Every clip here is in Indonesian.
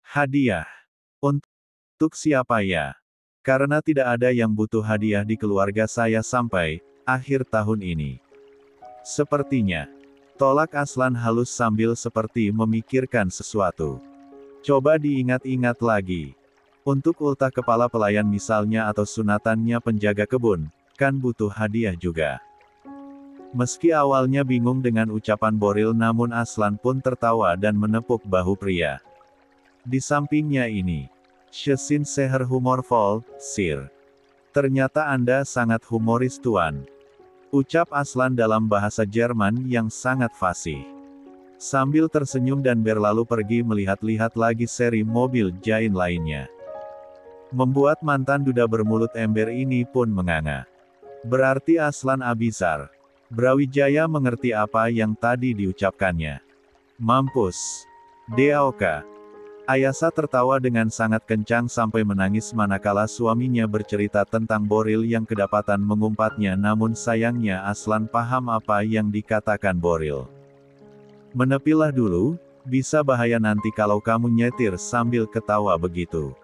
Hadiah. Untuk siapa ya? Karena tidak ada yang butuh hadiah di keluarga saya sampai akhir tahun ini. Sepertinya. Tolak Aslan halus sambil seperti memikirkan sesuatu. Coba diingat-ingat lagi. Untuk ultah kepala pelayan misalnya atau sunatannya penjaga kebun, kan butuh hadiah juga. Meski awalnya bingung dengan ucapan Boril namun Aslan pun tertawa dan menepuk bahu pria. Di sampingnya ini. Shesin seher humorvoll, Sir. Ternyata Anda sangat humoris Tuan. Ucap Aslan dalam bahasa Jerman yang sangat fasih. Sambil tersenyum dan berlalu pergi melihat-lihat lagi seri mobil Jain lainnya. Membuat mantan duda bermulut ember ini pun menganga. Berarti Aslan Abizar. Brawijaya mengerti apa yang tadi diucapkannya. Mampus. Deaoka. Ayasa tertawa dengan sangat kencang sampai menangis manakala suaminya bercerita tentang Boril yang kedapatan mengumpatnya namun sayangnya Aslan paham apa yang dikatakan Boril. Menepilah dulu, bisa bahaya nanti kalau kamu nyetir sambil ketawa begitu.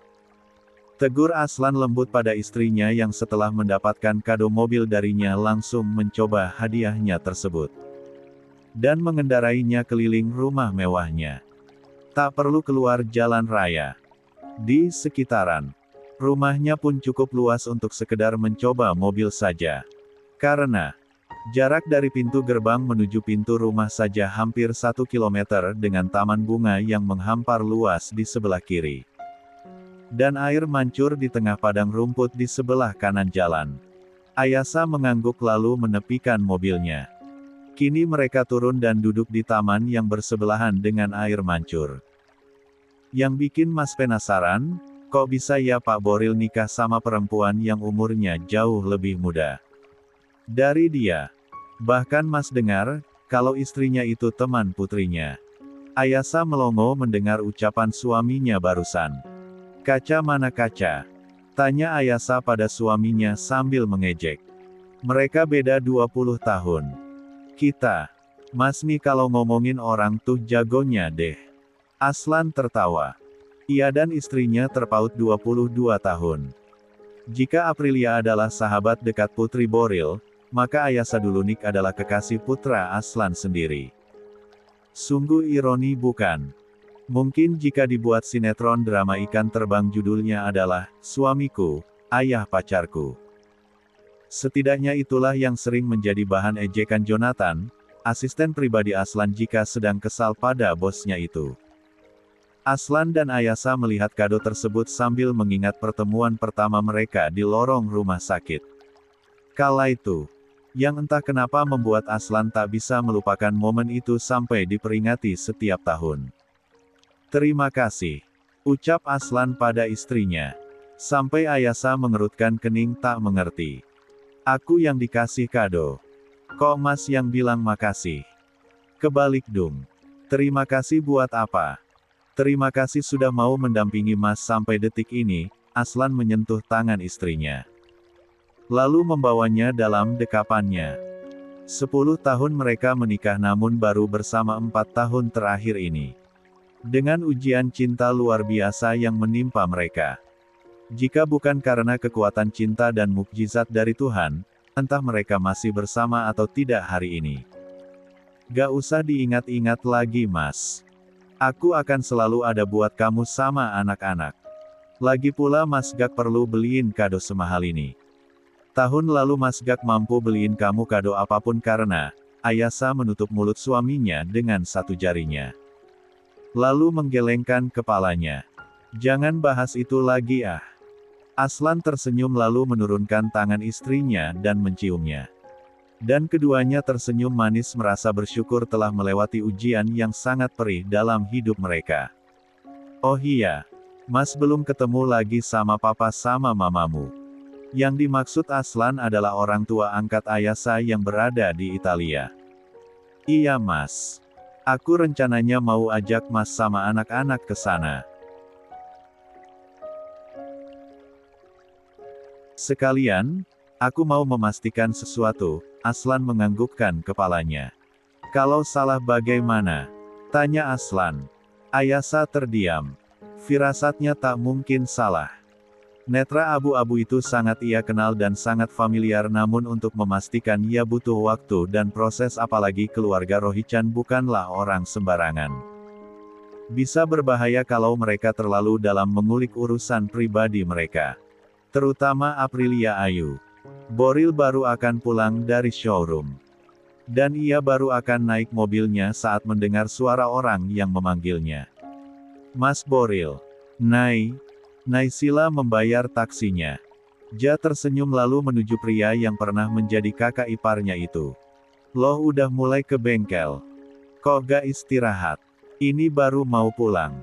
Tegur Aslan lembut pada istrinya yang setelah mendapatkan kado mobil darinya langsung mencoba hadiahnya tersebut. Dan mengendarainya keliling rumah mewahnya. Tak perlu keluar jalan raya. Di sekitaran rumahnya pun cukup luas untuk sekedar mencoba mobil saja. Karena jarak dari pintu gerbang menuju pintu rumah saja hampir 1 kilometer dengan taman bunga yang menghampar luas di sebelah kiri. Dan air mancur di tengah padang rumput di sebelah kanan jalan. Ayasa mengangguk lalu menepikan mobilnya. Kini mereka turun dan duduk di taman yang bersebelahan dengan air mancur. Yang bikin Mas penasaran, kok bisa ya Pak Boril nikah sama perempuan yang umurnya jauh lebih muda dari dia? Bahkan Mas dengar, kalau istrinya itu teman putrinya. Ayasa melongo mendengar ucapan suaminya barusan. Kaca mana kaca? Tanya Ayasa pada suaminya sambil mengejek. Mereka beda 20 tahun. Kita. Mas nih kalau ngomongin orang tuh jagonya deh. Aslan tertawa. Ia dan istrinya terpaut 22 tahun. Jika Aprilia adalah sahabat dekat Putri Boril, maka Ayasa Dulunik adalah kekasih putra Aslan sendiri. Sungguh ironi bukan? Mungkin jika dibuat sinetron drama ikan terbang judulnya adalah, Suamiku, Ayah Pacarku. Setidaknya itulah yang sering menjadi bahan ejekan Jonathan, asisten pribadi Aslan jika sedang kesal pada bosnya itu. Aslan dan Ayasa melihat kado tersebut sambil mengingat pertemuan pertama mereka di lorong rumah sakit. Kala itu, yang entah kenapa membuat Aslan tak bisa melupakan momen itu sampai diperingati setiap tahun. Terima kasih, ucap Aslan pada istrinya. Sampai Ayasa mengerutkan kening tak mengerti. Aku yang dikasih kado. Kok Mas yang bilang makasih? Kebalik dong. Terima kasih buat apa? Terima kasih sudah mau mendampingi Mas sampai detik ini, Aslan menyentuh tangan istrinya. Lalu membawanya dalam dekapannya. 10 tahun mereka menikah namun baru bersama 4 tahun terakhir ini. Dengan ujian cinta luar biasa yang menimpa mereka. Jika bukan karena kekuatan cinta dan mukjizat dari Tuhan, entah mereka masih bersama atau tidak hari ini. Gak usah diingat-ingat lagi Mas. Aku akan selalu ada buat kamu sama anak-anak. Lagi pula Mas Gak perlu beliin kado semahal ini. Tahun lalu Mas Gak mampu beliin kamu kado apapun karena, Ayasa menutup mulut suaminya dengan satu jarinya. Lalu menggelengkan kepalanya. Jangan bahas itu lagi ah. Aslan tersenyum lalu menurunkan tangan istrinya dan menciumnya. Dan keduanya tersenyum manis merasa bersyukur telah melewati ujian yang sangat perih dalam hidup mereka. Oh iya, Mas belum ketemu lagi sama papa sama mamamu. Yang dimaksud Aslan adalah orang tua angkat Ayasa yang berada di Italia. Iya Mas. Aku rencananya mau ajak Mas sama anak-anak ke sana. Sekalian, aku mau memastikan sesuatu. Aslan menganggukkan kepalanya. Kalau salah bagaimana? Tanya Aslan. Ayasa terdiam. Firasatnya tak mungkin salah. Netra abu-abu itu sangat ia kenal dan sangat familiar, namun untuk memastikan ia butuh waktu dan proses, apalagi keluarga Rohichan bukanlah orang sembarangan. Bisa berbahaya kalau mereka terlalu dalam mengulik urusan pribadi mereka. Terutama Aprilia Ayu. Boril baru akan pulang dari showroom. Dan ia baru akan naik mobilnya saat mendengar suara orang yang memanggilnya. Mas Boril. Naysila membayar taksinya. Ja tersenyum lalu menuju pria yang pernah menjadi kakak iparnya itu. Loh, udah mulai ke bengkel. Kok gak istirahat? Ini baru mau pulang.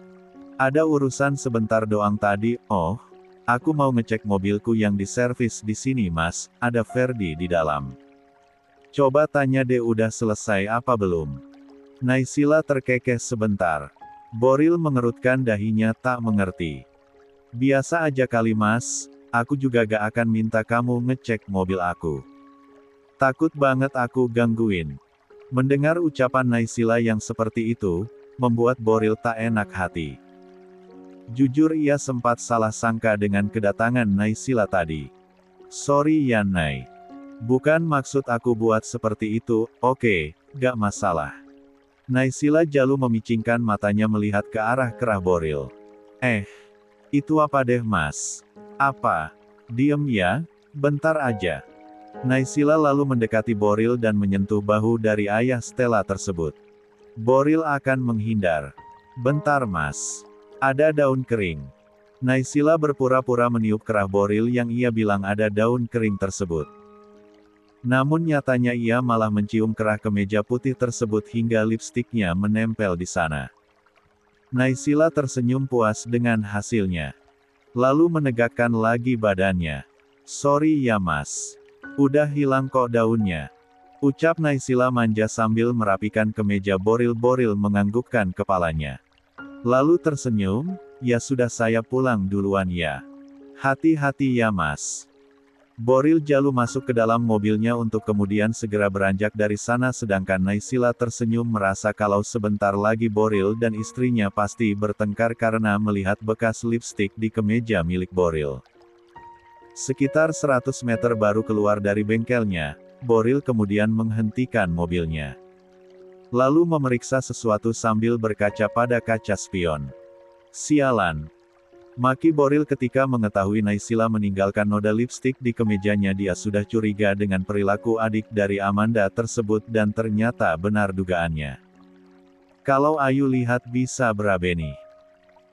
Ada urusan sebentar doang tadi. Oh, aku mau ngecek mobilku yang diservis di sini mas, ada Ferdi di dalam. Coba tanya deh udah selesai apa belum? Naysila terkekeh sebentar. Boril mengerutkan dahinya tak mengerti. Biasa aja kali mas, aku juga gak akan minta kamu ngecek mobil aku. Takut banget aku gangguin. Mendengar ucapan Naysila yang seperti itu, membuat Boril tak enak hati. Jujur ia sempat salah sangka dengan kedatangan Naysila tadi. Sorry ya Nay. Bukan maksud aku buat seperti itu, oke, gak masalah. Naysila jalu memicingkan matanya melihat ke arah kerah Boril. Itu apa deh mas? Apa? Diem ya, bentar aja. Naysila lalu mendekati Boril dan menyentuh bahu dari ayah Stella tersebut. Boril akan menghindar. Bentar mas. Ada daun kering. Naysila berpura-pura meniup kerah Boril yang ia bilang ada daun kering tersebut. Namun nyatanya ia malah mencium kerah kemeja putih tersebut hingga lipstiknya menempel di sana. Naysila tersenyum puas dengan hasilnya. Lalu menegakkan lagi badannya. Sorry ya mas. Udah hilang kok daunnya. Ucap Naysila manja sambil merapikan kemeja Boril. Boril menganggukkan kepalanya. Lalu tersenyum, ya sudah saya pulang duluan ya. Hati-hati ya mas. Boril jalu masuk ke dalam mobilnya untuk kemudian segera beranjak dari sana, sedangkan Naysila tersenyum merasa kalau sebentar lagi Boril dan istrinya pasti bertengkar karena melihat bekas lipstik di kemeja milik Boril. Sekitar 100 meter baru keluar dari bengkelnya, Boril kemudian menghentikan mobilnya. Lalu memeriksa sesuatu sambil berkaca pada kaca spion. Sialan. Maki Boril ketika mengetahui Naysila meninggalkan noda lipstik di kemejanya. Dia sudah curiga dengan perilaku adik dari Amanda tersebut dan ternyata benar dugaannya. Kalau Ayu lihat bisa berabeni.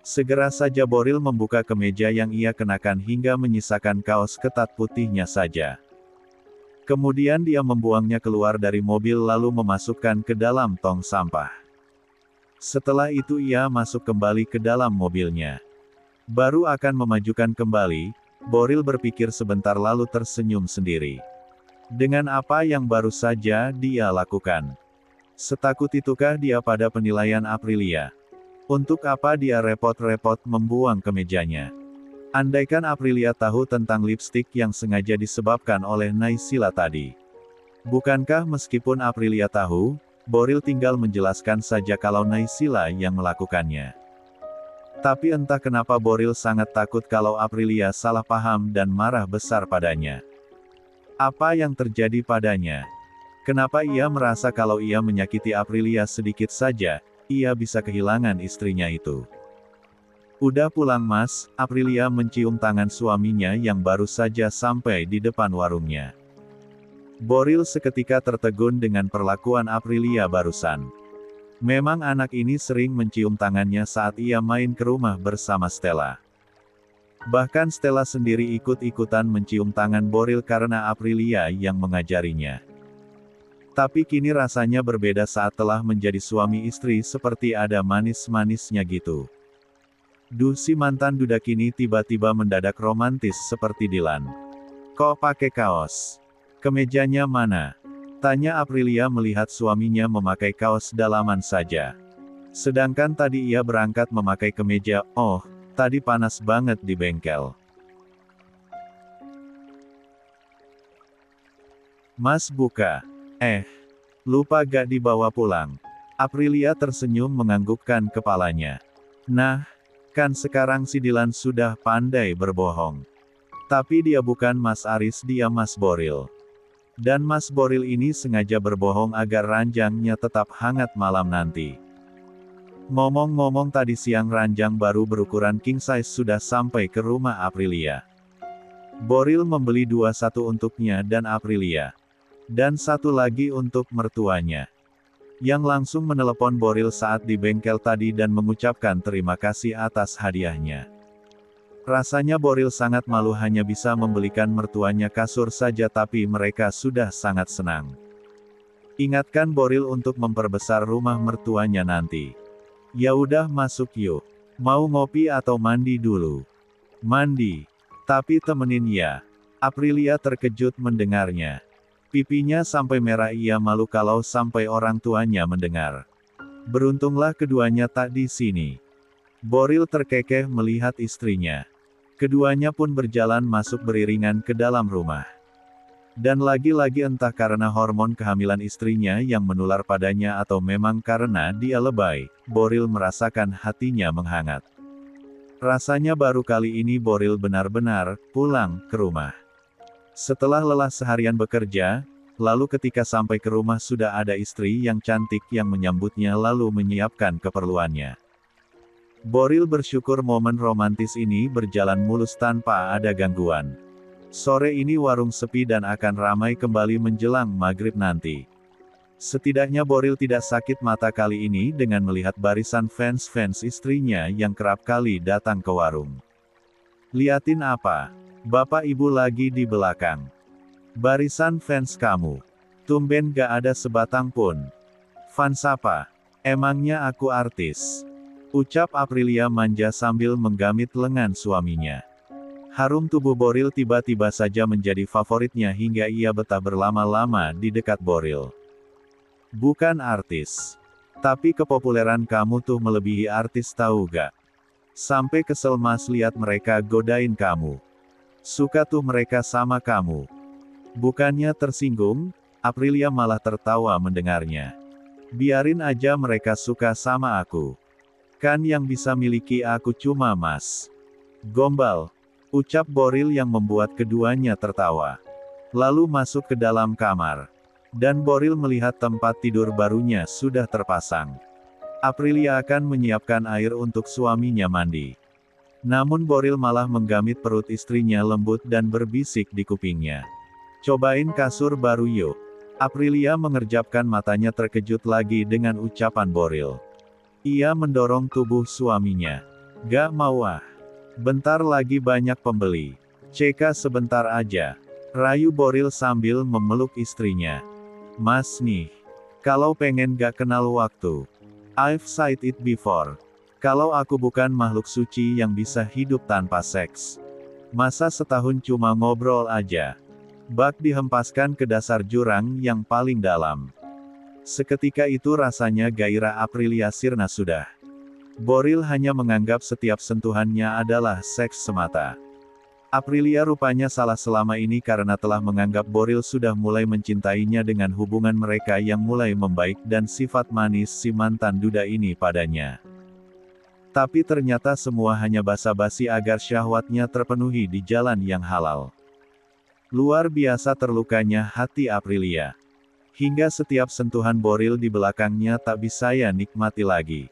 Segera saja Boril membuka kemeja yang ia kenakan hingga menyisakan kaos ketat putihnya saja. Kemudian dia membuangnya keluar dari mobil lalu memasukkan ke dalam tong sampah. Setelah itu ia masuk kembali ke dalam mobilnya. Baru akan memajukan kembali, Boril berpikir sebentar lalu tersenyum sendiri. Dengan apa yang baru saja dia lakukan? Setakut itukah dia pada penilaian Aprilia? Untuk apa dia repot-repot membuang kemejanya? Andaikan Aprilia tahu tentang lipstik yang sengaja disebabkan oleh Naysila tadi. Bukankah meskipun Aprilia tahu, Boril tinggal menjelaskan saja kalau Naysila yang melakukannya. Tapi entah kenapa Boril sangat takut kalau Aprilia salah paham dan marah besar padanya. Apa yang terjadi padanya? Kenapa ia merasa kalau ia menyakiti Aprilia sedikit saja, ia bisa kehilangan istrinya itu? Udah pulang mas, Aprilia mencium tangan suaminya yang baru saja sampai di depan warungnya. Boril seketika tertegun dengan perlakuan Aprilia barusan. Memang anak ini sering mencium tangannya saat ia main ke rumah bersama Stella. Bahkan Stella sendiri ikut-ikutan mencium tangan Boril karena Aprilia yang mengajarinya. Tapi kini rasanya berbeda saat telah menjadi suami istri, seperti ada manis-manisnya gitu. Duh, si mantan duda kini tiba-tiba mendadak romantis seperti Dilan. Kok pakai kaos? Kemejanya mana? Tanya Aprilia melihat suaminya memakai kaos dalaman saja. Sedangkan tadi ia berangkat memakai kemeja. Oh, tadi panas banget di bengkel. Mas buka. Lupa gak dibawa pulang. Aprilia tersenyum menganggukkan kepalanya. Nah, kan sekarang si Dilan sudah pandai berbohong. Tapi dia bukan Mas Aris, dia Mas Boril. Dan Mas Boril ini sengaja berbohong agar ranjangnya tetap hangat malam nanti. Ngomong-ngomong, tadi siang ranjang baru berukuran king size sudah sampai ke rumah Aprilia. Boril membeli satu untuknya dan Aprilia. Dan satu lagi untuk mertuanya. Yang langsung menelepon Boril saat di bengkel tadi dan mengucapkan terima kasih atas hadiahnya. Rasanya Boril sangat malu hanya bisa membelikan mertuanya kasur saja, tapi mereka sudah sangat senang. Ingatkan Boril untuk memperbesar rumah mertuanya nanti. Ya udah masuk yuk. Mau ngopi atau mandi dulu? Mandi. Tapi temenin ya. Aprilia terkejut mendengarnya. Pipinya sampai merah, ia malu kalau sampai orang tuanya mendengar. Beruntunglah keduanya tak di sini. Boril terkekeh melihat istrinya. Keduanya pun berjalan masuk beriringan ke dalam rumah. Dan lagi-lagi entah karena hormon kehamilan istrinya yang menular padanya atau memang karena dia lebay, Boril merasakan hatinya menghangat. Rasanya baru kali ini Boril benar-benar pulang ke rumah. Setelah lelah seharian bekerja, lalu ketika sampai ke rumah sudah ada istri yang cantik yang menyambutnya lalu menyiapkan keperluannya. Boril bersyukur momen romantis ini berjalan mulus tanpa ada gangguan. Sore ini warung sepi dan akan ramai kembali menjelang maghrib nanti. Setidaknya Boril tidak sakit mata kali ini dengan melihat barisan fans-fans istrinya yang kerap kali datang ke warung. Liatin apa? Bapak ibu lagi di belakang. Barisan fans kamu. Tumben gak ada sebatang pun. Fans apa? Emangnya aku artis? Ucap Aprilia manja sambil menggamit lengan suaminya. Harum tubuh Boril tiba-tiba saja menjadi favoritnya hingga ia betah berlama-lama di dekat Boril. Bukan artis. Tapi kepopuleran kamu tuh melebihi artis, tahu gak? Sampai kesel mas lihat mereka godain kamu. Suka tuh mereka sama kamu. Bukannya tersinggung, Aprilia malah tertawa mendengarnya. Biarin aja mereka suka sama aku. Kan yang bisa miliki aku cuma mas. Gombal. Ucap Boril yang membuat keduanya tertawa. Lalu masuk ke dalam kamar. Dan Boril melihat tempat tidur barunya sudah terpasang. Aprilia akan menyiapkan air untuk suaminya mandi. Namun Boril malah menggamit perut istrinya lembut dan berbisik di kupingnya. Cobain kasur baru yuk. Aprilia mengerjapkan matanya terkejut lagi dengan ucapan Boril. Ia mendorong tubuh suaminya. Gak mau ah. Bentar lagi banyak pembeli. Ceka sebentar aja. Rayu Boril sambil memeluk istrinya. Mas nih. Kalau pengen gak kenal waktu. I've said it before. Kalau aku bukan makhluk suci yang bisa hidup tanpa seks. Masa setahun cuma ngobrol aja. Bak dihempaskan ke dasar jurang yang paling dalam. Seketika itu rasanya gairah Aprilia sirna sudah. Boril hanya menganggap setiap sentuhannya adalah seks semata. Aprilia rupanya salah selama ini karena telah menganggap Boril sudah mulai mencintainya dengan hubungan mereka yang mulai membaik dan sifat manis si mantan duda ini padanya. Tapi ternyata semua hanya basa-basi agar syahwatnya terpenuhi di jalan yang halal. Luar biasa terlukanya hati Aprilia. Hingga setiap sentuhan Boril di belakangnya tak bisa ia nikmati lagi.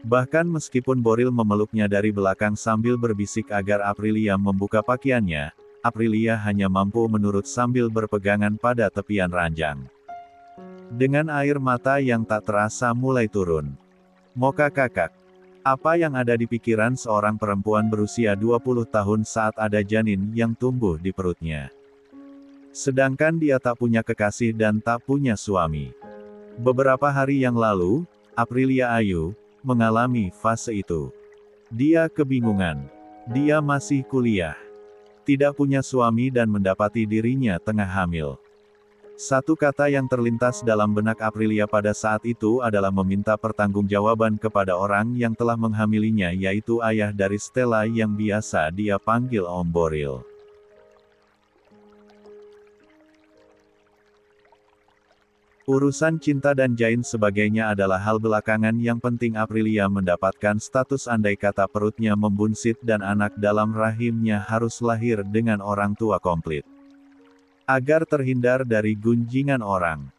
Bahkan meskipun Boril memeluknya dari belakang sambil berbisik agar Aprilia membuka pakaiannya, Aprilia hanya mampu menurut sambil berpegangan pada tepian ranjang. Dengan air mata yang tak terasa mulai turun. Moka kakak. Apa yang ada di pikiran seorang perempuan berusia 20 tahun saat ada janin yang tumbuh di perutnya? Sedangkan dia tak punya kekasih dan tak punya suami. Beberapa hari yang lalu, Aprilia Ayu mengalami fase itu. Dia kebingungan. Dia masih kuliah. Tidak punya suami dan mendapati dirinya tengah hamil. Satu kata yang terlintas dalam benak Aprilia pada saat itu adalah meminta pertanggungjawaban kepada orang yang telah menghamilinya, yaitu ayah dari Stella yang biasa dia panggil Om Boril. Urusan cinta dan jain sebagainya adalah hal belakangan, yang penting Aprilia mendapatkan status andai kata perutnya membunsit dan anak dalam rahimnya harus lahir dengan orang tua komplit. Agar terhindar dari gunjingan orang.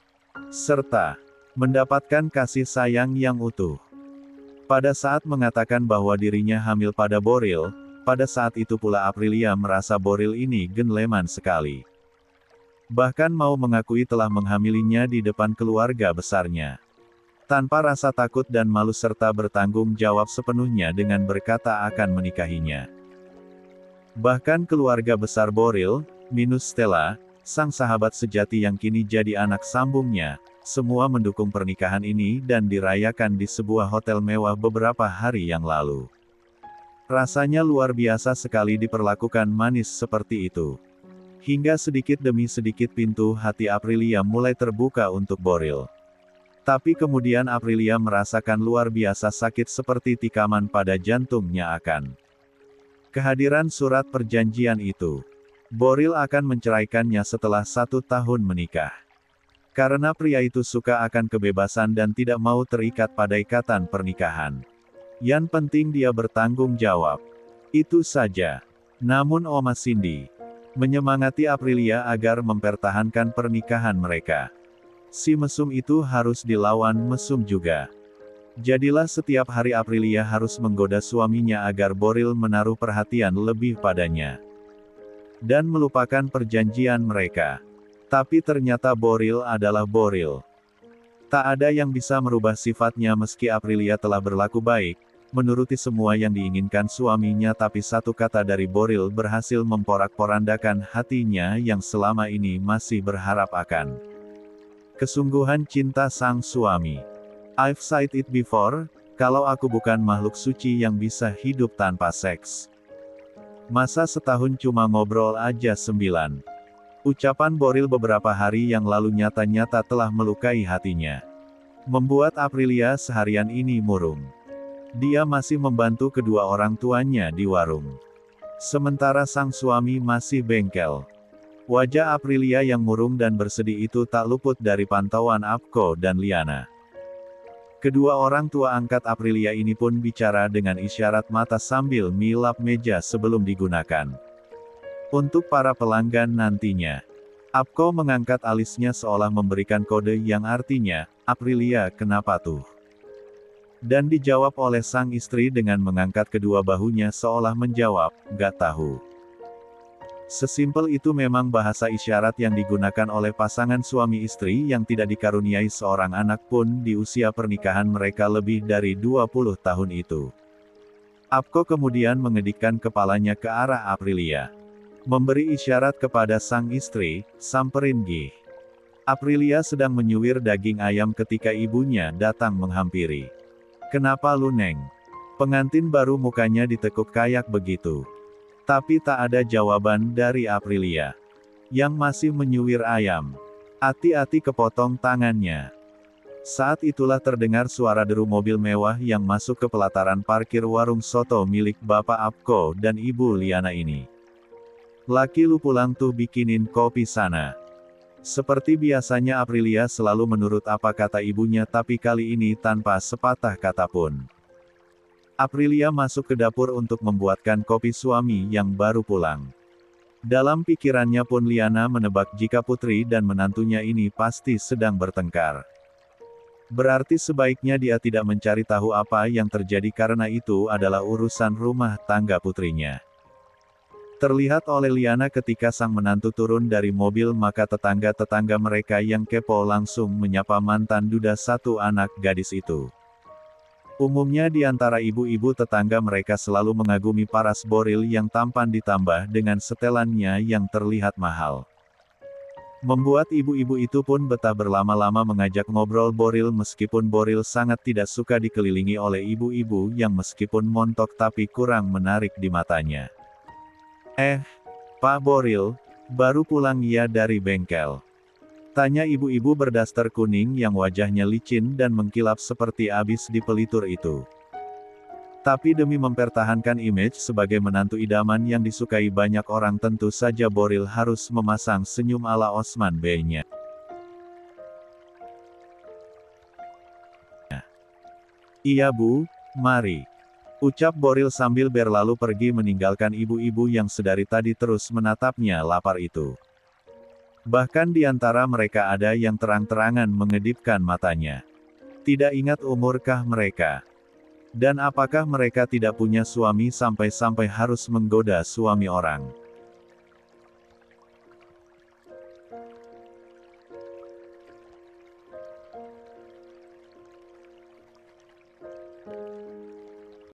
Serta mendapatkan kasih sayang yang utuh. Pada saat mengatakan bahwa dirinya hamil pada Boril, pada saat itu pula Aprilia merasa Boril ini gentleman sekali. Bahkan mau mengakui telah menghamilinya di depan keluarga besarnya. Tanpa rasa takut dan malu serta bertanggung jawab sepenuhnya dengan berkata akan menikahinya. Bahkan keluarga besar Boril, minus Stella, sang sahabat sejati yang kini jadi anak sambungnya, semua mendukung pernikahan ini dan dirayakan di sebuah hotel mewah beberapa hari yang lalu. Rasanya luar biasa sekali diperlakukan manis seperti itu. Hingga sedikit demi sedikit pintu hati Aprilia mulai terbuka untuk Boril. Tapi kemudian Aprilia merasakan luar biasa sakit seperti tikaman pada jantungnya akan kehadiran surat perjanjian itu. Boril akan menceraikannya setelah 1 tahun menikah. Karena pria itu suka akan kebebasan dan tidak mau terikat pada ikatan pernikahan. Yang penting dia bertanggung jawab. Itu saja. Namun Oma Cindy menyemangati Aprilia agar mempertahankan pernikahan mereka. Si mesum itu harus dilawan mesum juga. Jadilah setiap hari Aprilia harus menggoda suaminya agar Boril menaruh perhatian lebih padanya. Dan melupakan perjanjian mereka. Tapi ternyata Boril adalah Boril. Tak ada yang bisa merubah sifatnya meski Aprilia telah berlaku baik, menuruti semua yang diinginkan suaminya, tapi satu kata dari Boril berhasil memporak-porandakan hatinya yang selama ini masih berharap akan kesungguhan cinta sang suami. I've said it before, kalau aku bukan makhluk suci yang bisa hidup tanpa seks. Masa setahun cuma ngobrol aja 9. Ucapan Boril beberapa hari yang lalu nyata-nyata telah melukai hatinya. Membuat Aprilia seharian ini murung. Dia masih membantu kedua orang tuanya di warung. Sementara sang suami masih bengkel. Wajah Aprilia yang murung dan bersedih itu tak luput dari pantauan Apko dan Liana. Kedua orang tua angkat Aprilia ini pun bicara dengan isyarat mata sambil milap meja sebelum digunakan. Untuk para pelanggan nantinya. Apko mengangkat alisnya seolah memberikan kode yang artinya, "Aprilia, kenapa tuh?" Dan dijawab oleh sang istri dengan mengangkat kedua bahunya seolah menjawab, "Gak tahu." Sesimpel itu memang bahasa isyarat yang digunakan oleh pasangan suami istri yang tidak dikaruniai seorang anak pun di usia pernikahan mereka lebih dari 20 tahun itu. Apko kemudian mengedikkan kepalanya ke arah Aprilia. Memberi isyarat kepada sang istri, "Samperin gih." Aprilia sedang menyuir daging ayam ketika ibunya datang menghampiri. "Kenapa lu, Neng?" Pengantin baru mukanya ditekuk kayak begitu. Tapi tak ada jawaban dari Aprilia. Yang masih menyuir ayam. Hati-hati kepotong tangannya. Saat itulah terdengar suara deru mobil mewah yang masuk ke pelataran parkir warung soto milik Bapak Apko dan Ibu Liana ini. "Laki lu pulang tuh, bikinin kopi sana." Seperti biasanya Aprilia selalu menurut apa kata ibunya, tapi kali ini tanpa sepatah kata pun. Aprilia masuk ke dapur untuk membuatkan kopi suami yang baru pulang. Dalam pikirannya pun Liana menebak jika putri dan menantunya ini pasti sedang bertengkar. Berarti sebaiknya dia tidak mencari tahu apa yang terjadi karena itu adalah urusan rumah tangga putrinya. Terlihat oleh Liana ketika sang menantu turun dari mobil, maka tetangga-tetangga mereka yang kepo langsung menyapa mantan duda satu anak gadis itu. Umumnya di antara ibu-ibu tetangga mereka selalu mengagumi paras Boril yang tampan ditambah dengan setelannya yang terlihat mahal. Membuat ibu-ibu itu pun betah berlama-lama mengajak ngobrol Boril meskipun Boril sangat tidak suka dikelilingi oleh ibu-ibu yang meskipun montok tapi kurang menarik di matanya. Pak Boril, baru pulang ya dari bengkel?" Tanya ibu-ibu berdaster kuning yang wajahnya licin dan mengkilap seperti abis dipelitur itu. Tapi demi mempertahankan image sebagai menantu idaman yang disukai banyak orang, tentu saja Boril harus memasang senyum ala Osman Bey-nya. Iya Bu, mari. Ucap Boril sambil berlalu pergi meninggalkan ibu-ibu yang sedari tadi terus menatapnya lapar itu. Bahkan di antara mereka ada yang terang-terangan mengedipkan matanya. Tidak ingat umurkah mereka? Dan apakah mereka tidak punya suami sampai-sampai harus menggoda suami orang?